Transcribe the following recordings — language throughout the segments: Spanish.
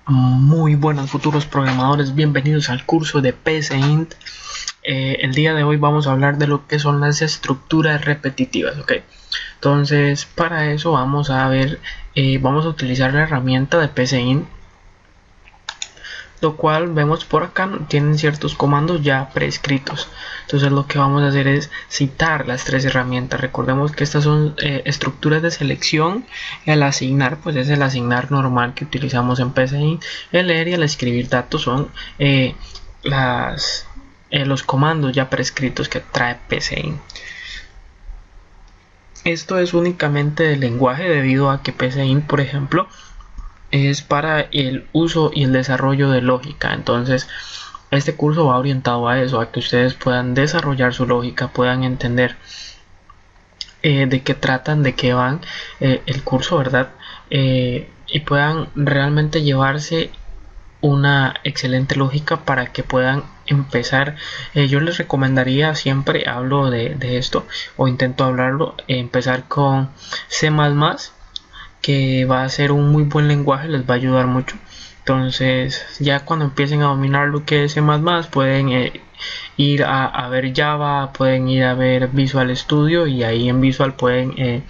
Muy buenas futuros programadores, bienvenidos al curso de PCInt. El día de hoy vamos a hablar de lo que son las estructuras repetitivas, ¿ok? Entonces para eso vamos a utilizar la herramienta de PCInt, lo cual vemos por acá tienen ciertos comandos ya prescritos. Entonces lo que vamos a hacer es citar las tres herramientas. Recordemos que estas son estructuras de selección. El asignar pues es el asignar normal que utilizamos en PCInt. El leer y el escribir datos son los comandos ya prescritos que trae PCInt. Esto es únicamente del lenguaje debido a que PCInt, por ejemplo, es para el uso y el desarrollo de lógica. Entonces este curso va orientado a eso, a que ustedes puedan desarrollar su lógica, puedan entender de qué tratan, de qué van el curso, ¿verdad? Y puedan realmente llevarse una excelente lógica para que puedan empezar. Yo les recomendaría, siempre hablo de esto o intento hablarlo, empezar con C++, que va a ser un muy buen lenguaje, les va a ayudar mucho. Entonces ya cuando empiecen a dominar lo que es C++, pueden ir a ver Java, pueden ir a ver Visual Studio, y ahí en Visual pueden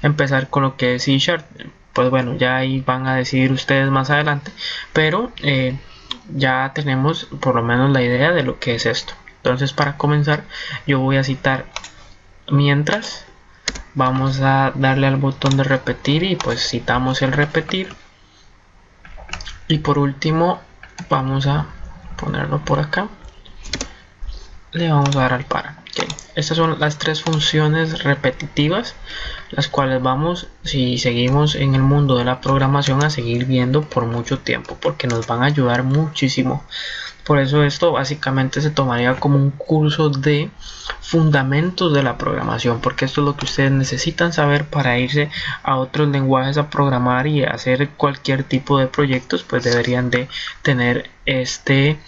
empezar con lo que es C#. Pues bueno, ya ahí van a decidir ustedes más adelante, pero ya tenemos por lo menos la idea de lo que es esto. Entonces para comenzar yo voy a citar mientras. Vamos a darle al botón de repetir y pues citamos el repetir. Y por último vamos a ponerlo por acá. Le vamos a dar al para. Okay. Estas son las tres funciones repetitivas, las cuales vamos, si seguimos en el mundo de la programación, a seguir viendo por mucho tiempo, porque nos van a ayudar muchísimo. Por eso esto básicamente se tomaría como un curso de fundamentos de la programación, porque esto es lo que ustedes necesitan saber para irse a otros lenguajes a programar y hacer cualquier tipo de proyectos. Pues deberían de tener este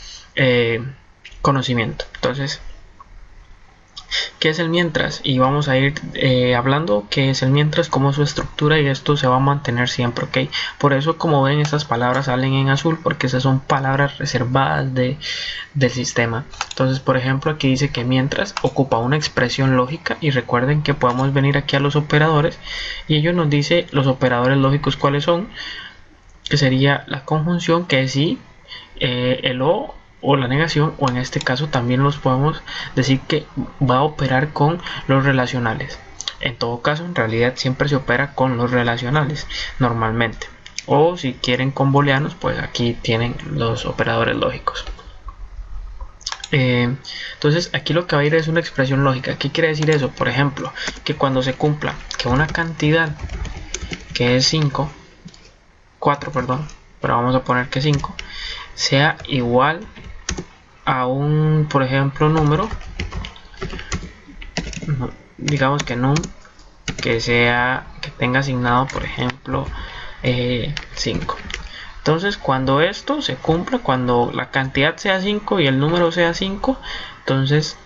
conocimiento. Entonces, ¿qué es el mientras? Y vamos a ir hablando qué es el mientras, cómo es su estructura, y esto se va a mantener siempre, ¿ok? Por eso, como ven, estas palabras salen en azul, porque esas son palabras reservadas del sistema. Entonces, por ejemplo, aquí dice que mientras ocupa una expresión lógica, y recuerden que podemos venir aquí a los operadores y ellos nos dice los operadores lógicos cuáles son, que sería la conjunción, que es sí, el o la negación, o en este caso también los podemos decir que va a operar con los relacionales. En todo caso, en realidad siempre se opera con los relacionales normalmente, o si quieren con booleanos, pues aquí tienen los operadores lógicos. Entonces aquí lo que va a ir es una expresión lógica. ¿Qué quiere decir eso? Por ejemplo, que cuando se cumpla que una cantidad que es 4, perdón, pero vamos a poner que 5 sea igual a un, por ejemplo, número, digamos que num, que tenga asignado, por ejemplo, 5. Entonces cuando esto se cumpla, cuando la cantidad sea 5 y el número sea 5, entonces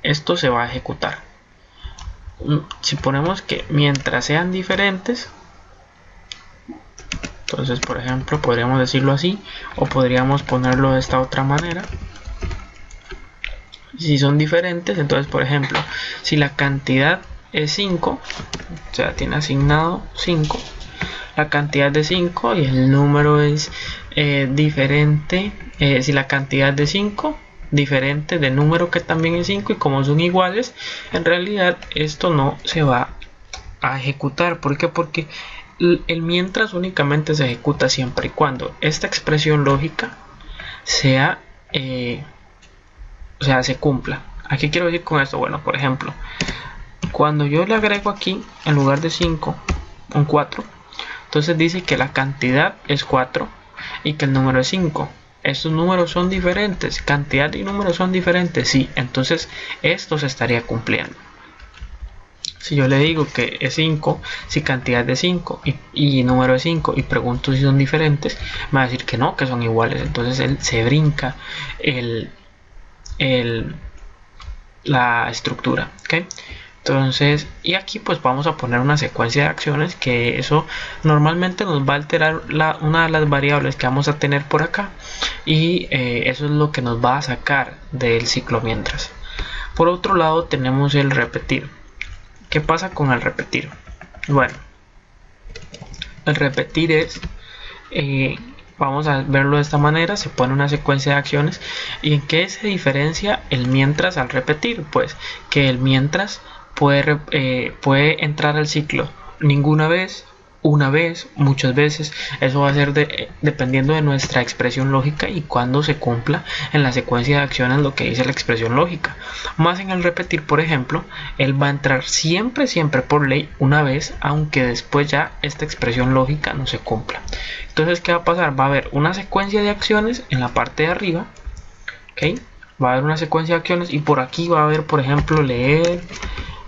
esto se va a ejecutar. Si ponemos que mientras sean diferentes, entonces, por ejemplo, podríamos decirlo así, o podríamos ponerlo de esta otra manera. Si son diferentes, entonces, por ejemplo, si la cantidad es 5, o sea, tiene asignado 5, la cantidad de 5 y el número es diferente, si la cantidad de 5 diferente del número que también es 5, y como son iguales, en realidad esto no se va a ejecutar. ¿Por qué? Porque el mientras únicamente se ejecuta siempre y cuando esta expresión lógica sea se cumpla. ¿A qué quiero decir con esto? Bueno, por ejemplo, cuando yo le agrego aquí en lugar de 5 un 4, entonces dice que la cantidad es 4 y que el número es 5. Estos números son diferentes, cantidad y número son diferentes, sí, entonces esto se estaría cumpliendo. Si yo le digo que es 5, si cantidad de 5 y número de 5, y pregunto si son diferentes, me va a decir que no, que son iguales. Entonces él se brinca la estructura, ¿okay? Entonces, y aquí pues vamos a poner una secuencia de acciones, que eso normalmente nos va a alterar una de las variables que vamos a tener por acá, y eso es lo que nos va a sacar del ciclo mientras. Por otro lado tenemos el repetir. ¿Qué pasa con el repetir? Bueno, el repetir es, vamos a verlo de esta manera, se pone una secuencia de acciones. ¿Y en qué se diferencia el mientras al repetir? Pues que el mientras puede entrar al ciclo ninguna vez, una vez, muchas veces. Eso va a ser dependiendo de nuestra expresión lógica y cuando se cumpla en la secuencia de acciones lo que dice la expresión lógica. Más en el repetir, por ejemplo, él va a entrar siempre por ley una vez, aunque después ya esta expresión lógica no se cumpla. Entonces, ¿qué va a pasar? Va a haber una secuencia de acciones en la parte de arriba, ¿ok? Va a haber una secuencia de acciones y por aquí va a haber, por ejemplo, leer,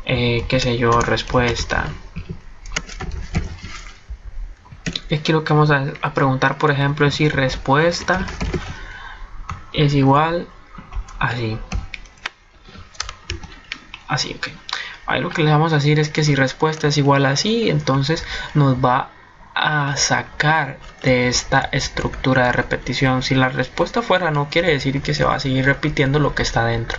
qué sé yo, respuesta. Y aquí lo que vamos a preguntar, por ejemplo, es si respuesta es igual así. Así, ok. Ahí lo que le vamos a decir es que si respuesta es igual así, entonces nos va a sacar de esta estructura de repetición. Si la respuesta fuera no, quiere decir que se va a seguir repitiendo lo que está dentro.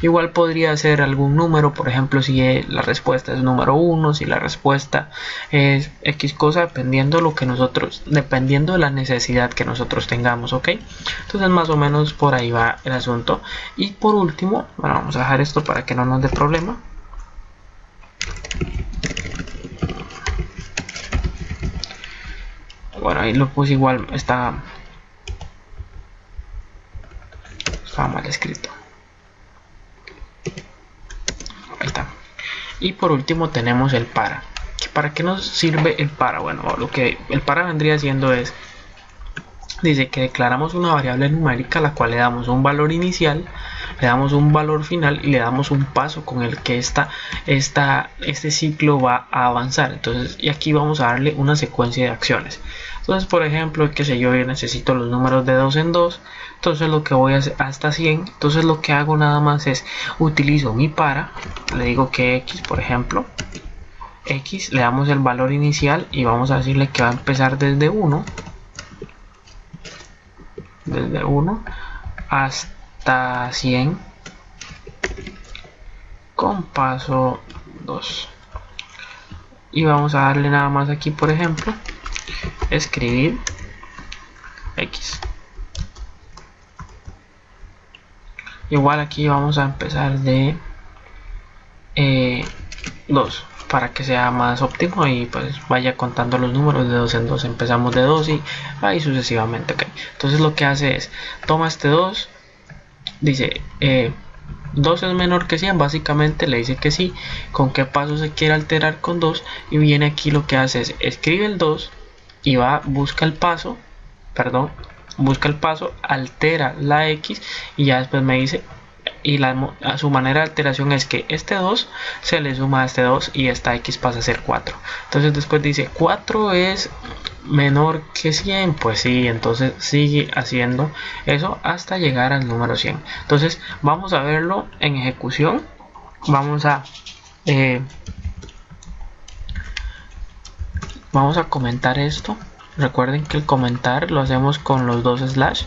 Igual podría ser algún número, por ejemplo, si la respuesta es número 1, si la respuesta es X cosa, dependiendo de la necesidad que nosotros tengamos, ¿ok? Entonces más o menos por ahí va el asunto. Y por último, bueno, vamos a dejar esto para que no nos dé problema. Bueno, ahí lo puse igual, estaba mal escrito. Ahí está. Y por último tenemos el para. ¿Para qué nos sirve el para? Bueno, lo que el para vendría siendo es, dice que declaramos una variable numérica a la cual le damos un valor inicial, le damos un valor final y le damos un paso con el que este ciclo va a avanzar. Entonces, y aquí vamos a darle una secuencia de acciones. Entonces, por ejemplo, que sé yo necesito los números de 2 en 2, entonces lo que voy a hacer hasta 100, entonces lo que hago nada más es utilizo mi para, le digo que x, por ejemplo, x, le damos el valor inicial y vamos a decirle que va a empezar desde 1 hasta 100 con paso 2, y vamos a darle nada más aquí, por ejemplo, escribir x. Igual aquí vamos a empezar de 2 para que sea más óptimo y pues vaya contando los números de 2 en 2. Empezamos de 2 y ahí sucesivamente, okay. Entonces lo que hace es toma este 2, dice 2 es menor que 100, básicamente le dice que sí, con qué paso se quiere alterar con 2, y viene aquí lo que hace es escribe el 2 y busca el paso, altera la x y ya después me dice, y su manera de alteración es que este 2 se le suma a este 2 y esta x pasa a ser 4. Entonces después dice 4 es menor que 100, pues sí, entonces sigue haciendo eso hasta llegar al número 100. Entonces vamos a verlo en ejecución. Vamos a comentar esto. Recuerden que el comentar lo hacemos con los dos slash,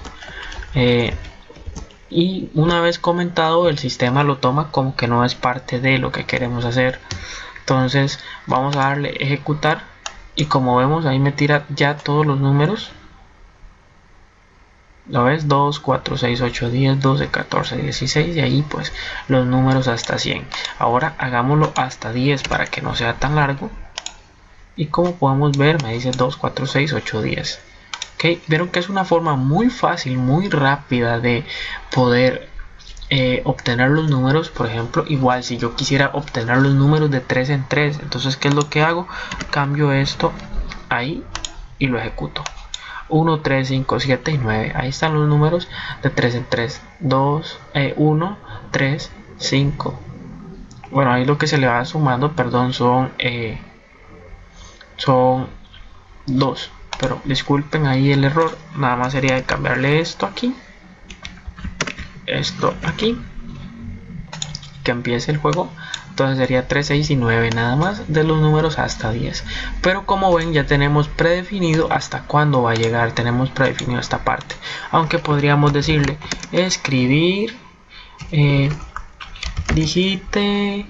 y una vez comentado el sistema lo toma como que no es parte de lo que queremos hacer. Entonces vamos a darle ejecutar y como vemos ahí me tira ya todos los números. ¿Lo ves? 2, 4, 6, 8, 10, 12, 14, 16 y ahí pues los números hasta 100. Ahora hagámoslo hasta 10 para que no sea tan largo. Y como podemos ver me dice 2, 4, 6, 8, 10. Okay. Vieron que es una forma muy fácil, muy rápida de poder obtener los números. Por ejemplo, igual si yo quisiera obtener los números de 3 en 3, entonces ¿qué es lo que hago? Cambio esto ahí y lo ejecuto. 1, 3, 5, 7 y 9. Ahí están los números de 3 en 3. 1, 3, 5. Bueno, ahí lo que se le va sumando, perdón, son 2. Pero disculpen ahí el error, nada más sería de cambiarle esto aquí, que empiece el juego Entonces sería 3, 6 y 9 nada más de los números hasta 10. Pero como ven, ya tenemos predefinido hasta cuándo va a llegar. Tenemos predefinido esta parte. Aunque podríamos decirle escribir digite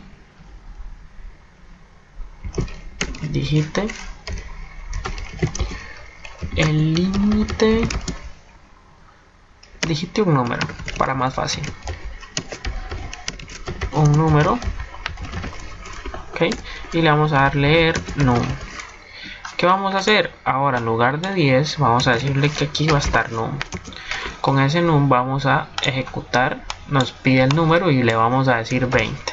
el límite, digite un número para más fácil, un número, ok, y le vamos a dar leer num. ¿Qué vamos a hacer? Ahora en lugar de 10 vamos a decirle que aquí va a estar num. Con ese num vamos a ejecutar, nos pide el número y le vamos a decir 20.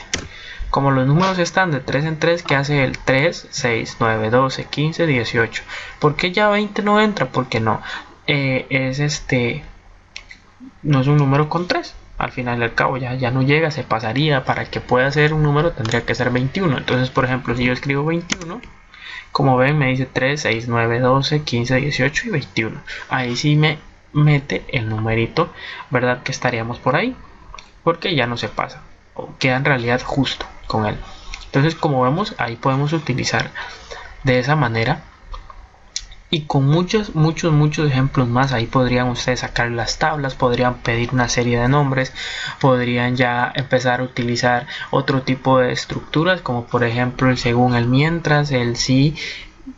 Como los números están de 3 en 3, ¿qué hace el 3, 6, 9, 12, 15, 18? ¿Por qué ya 20 no entra? Porque no, no es un número con 3. Al final y al cabo ya no llega, se pasaría. Para que pueda ser un número tendría que ser 21. Entonces, por ejemplo, si yo escribo 21, como ven me dice 3, 6, 9, 12, 15, 18 y 21. Ahí sí me mete el numerito, ¿verdad? Que estaríamos por ahí, porque ya no se pasa, o queda en realidad justo con él. Entonces, como vemos, ahí podemos utilizar de esa manera, y con muchos ejemplos más. Ahí podrían ustedes sacar las tablas, podrían pedir una serie de nombres, podrían ya empezar a utilizar otro tipo de estructuras, como por ejemplo el según, el mientras, el si,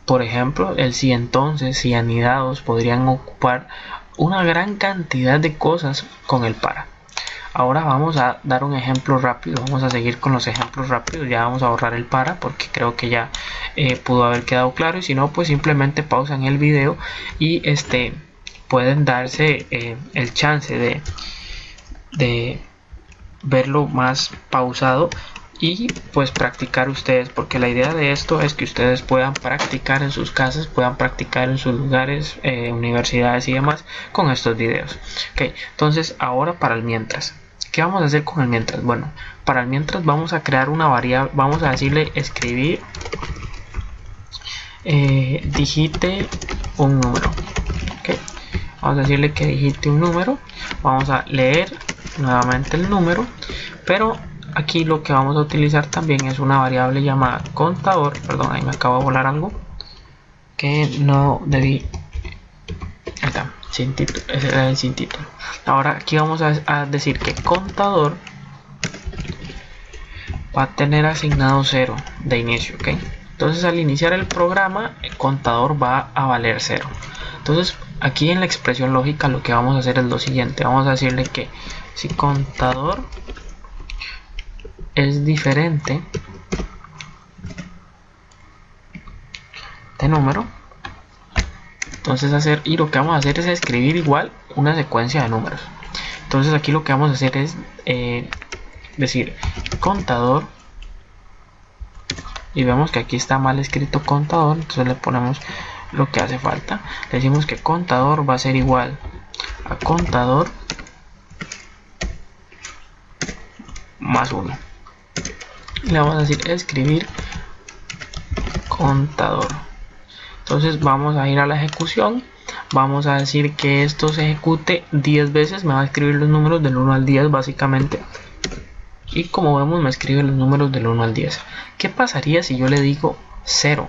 por ejemplo, el si entonces, si anidados. Podrían ocupar una gran cantidad de cosas con el para. Ahora vamos a dar un ejemplo rápido, vamos a seguir con los ejemplos rápidos, ya vamos a borrar el para porque creo que ya pudo haber quedado claro, y si no, pues simplemente pausan el video y pueden darse el chance de verlo más pausado y pues practicar ustedes, porque la idea de esto es que ustedes puedan practicar en sus casas, puedan practicar en sus lugares, universidades y demás con estos videos. Ok, entonces ahora para el mientras. ¿Qué vamos a hacer con el mientras? Bueno, para el mientras vamos a crear una variable, vamos a decirle escribir digite un número. Okay. Vamos a decirle que digite un número, vamos a leer nuevamente el número, pero aquí lo que vamos a utilizar también es una variable llamada contador. Perdón, ahí me acabo de volar algo que no debí. Ahí está, sin título, ese era el sin título. Ahora aquí vamos a decir que contador va a tener asignado 0 de inicio, ¿ok? Entonces al iniciar el programa, el contador va a valer 0. Entonces aquí en la expresión lógica lo que vamos a hacer es lo siguiente. Vamos a decirle que si contador es diferente de número, entonces lo que vamos a hacer es escribir igual una secuencia de números. Entonces aquí lo que vamos a hacer es decir contador, y vemos que aquí está mal escrito contador, entonces le ponemos lo que hace falta. Le decimos que contador va a ser igual a contador más 1. Le vamos a decir escribir contador. Entonces vamos a ir a la ejecución, vamos a decir que esto se ejecute 10 veces, me va a escribir los números del 1 al 10 básicamente, y como vemos me escribe los números del 1 al 10. ¿Qué pasaría si yo le digo 0?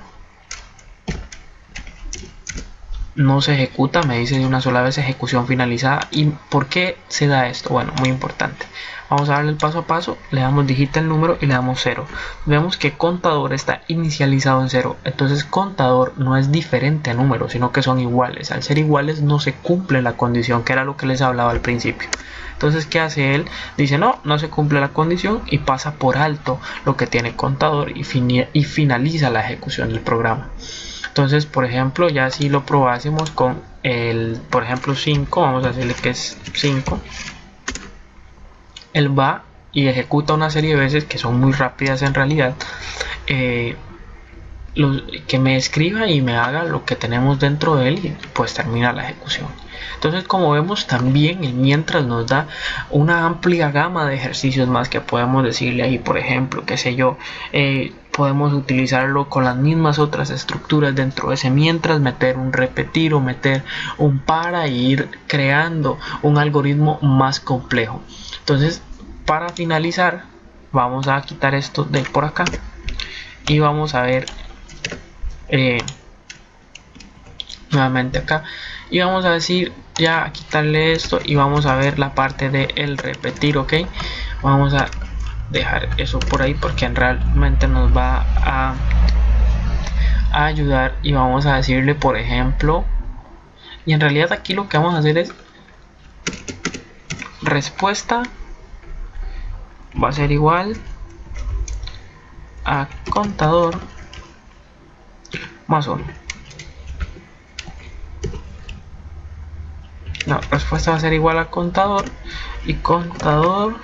No se ejecuta, me dice de una sola vez ejecución finalizada. ¿Y por qué se da esto? Bueno, muy importante. Vamos a darle el paso a paso, le damos digita el número y le damos 0. Vemos que contador está inicializado en 0, entonces contador no es diferente a número, sino que son iguales. Al ser iguales no se cumple la condición, que era lo que les hablaba al principio. Entonces, ¿qué hace él? Dice no se cumple la condición y pasa por alto lo que tiene contador y finaliza la ejecución del programa. Entonces, por ejemplo, ya si lo probásemos con el, por ejemplo, 5, vamos a decirle que es 5. Él va y ejecuta una serie de veces que son muy rápidas en realidad. Que me escriba y me haga lo que tenemos dentro de él y pues termina la ejecución. Entonces, como vemos, también el mientras nos da una amplia gama de ejercicios más que podemos decirle ahí. Por ejemplo, qué sé yo, podemos utilizarlo con las mismas otras estructuras dentro de ese mientras, meter un repetir o meter un para e ir creando un algoritmo más complejo. Entonces, para finalizar, vamos a quitar esto de por acá y vamos a ver nuevamente acá y vamos a decir ya a quitarle esto y vamos a ver la parte de el repetir. Ok, vamos a dejar eso por ahí porque realmente nos va a ayudar y vamos a decirle, por ejemplo, y en realidad aquí lo que vamos a hacer es respuesta va a ser igual a contador más 1. No, respuesta va a ser igual a contador y contador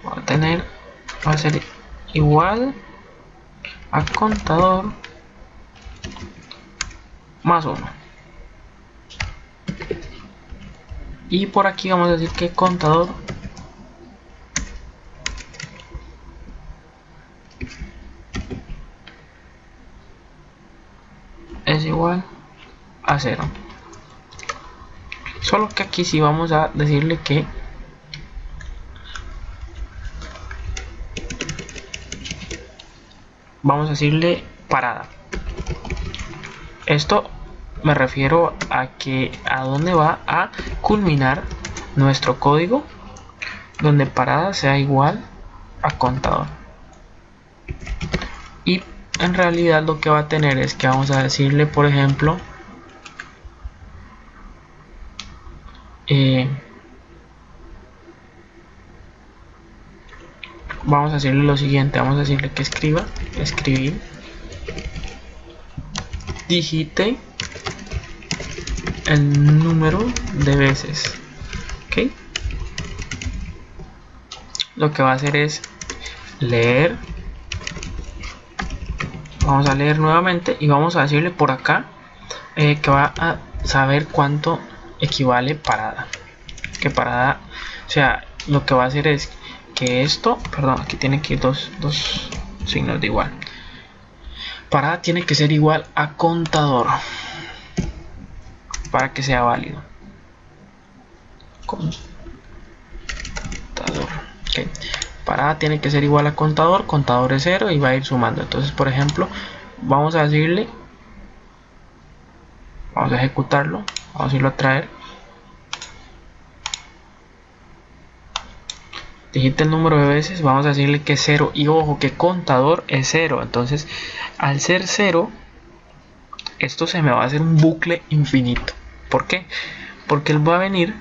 va a ser igual a contador más 1. Y por aquí vamos a decir que contador es igual a 0. Solo que aquí sí vamos a decirle que vamos a decirle parada. Esto me refiero a que a dónde va a culminar nuestro código, donde parada sea igual a contador. Y en realidad lo que va a tener es que vamos a decirle, por ejemplo, vamos a decirle lo siguiente, vamos a decirle que escribir, digite el número de veces. Ok, lo que va a hacer es leer, vamos a leer nuevamente y vamos a decirle por acá que va a saber cuánto equivale parada, que parada, o sea, lo que va a hacer es que esto, perdón, aquí tiene que ir dos signos de igual, parada tiene que ser igual a contador para que sea válido. Contador, okay. Parada tiene que ser igual a contador, contador es 0 y va a ir sumando. Entonces, por ejemplo, vamos a decirle, vamos a ejecutarlo, vamos a irlo a traer, digite el número de veces, vamos a decirle que es 0 y ojo que contador es 0. Entonces, al ser 0, esto se me va a hacer un bucle infinito. ¿Por qué? Porque él va a venir,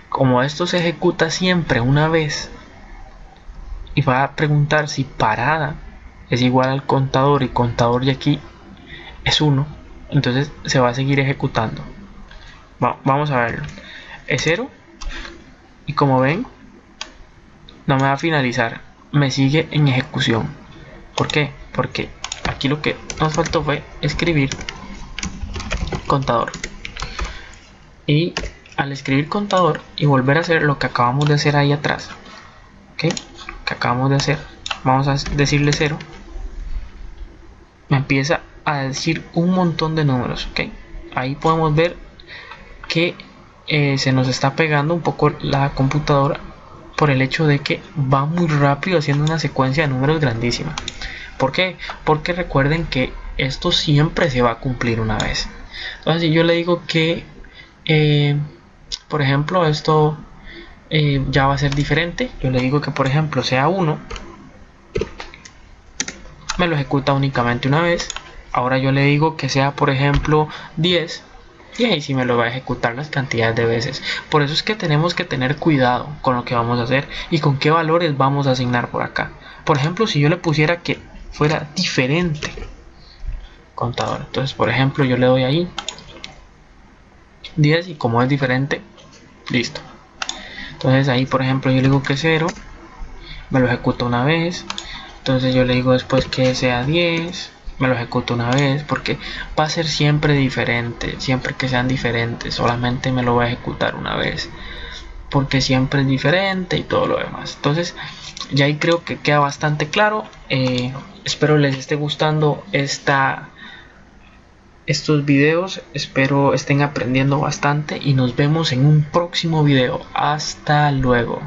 como esto se ejecuta siempre una vez, y va a preguntar si parada es igual al contador y contador de aquí es 1, entonces se va a seguir ejecutando. Vamos a verlo, es 0 y como ven no me va a finalizar, me sigue en ejecución. ¿Por qué? Porque aquí lo que nos faltó fue escribir contador, y al escribir contador y volver a hacer lo que acabamos de hacer ahí atrás, ¿okay? Que acabamos de hacer, vamos a decirle 0, me empieza a decir un montón de números. ¿Okay? Ahí podemos ver que se nos está pegando un poco la computadora por el hecho de que va muy rápido haciendo una secuencia de números grandísima. ¿Por qué? Porque recuerden que esto siempre se va a cumplir una vez. Entonces, si yo le digo que por ejemplo esto ya va a ser diferente, yo le digo que por ejemplo sea 1, me lo ejecuta únicamente una vez. Ahora yo le digo que sea por ejemplo 10 y ahí sí me lo va a ejecutar las cantidades de veces. Por eso es que tenemos que tener cuidado con lo que vamos a hacer y con qué valores vamos a asignar por acá. Por ejemplo, si yo le pusiera que fuera diferente contador, entonces por ejemplo yo le doy ahí 10 y como es diferente, listo. Entonces ahí por ejemplo yo le digo que 0, me lo ejecuta una vez. Entonces yo le digo después que sea 10, me lo ejecuto una vez, porque va a ser siempre diferente. Siempre que sean diferentes, solamente me lo va a ejecutar una vez, porque siempre es diferente y todo lo demás. Entonces ya ahí creo que queda bastante claro. Espero les esté gustando estos videos, espero estén aprendiendo bastante y nos vemos en un próximo video. Hasta luego.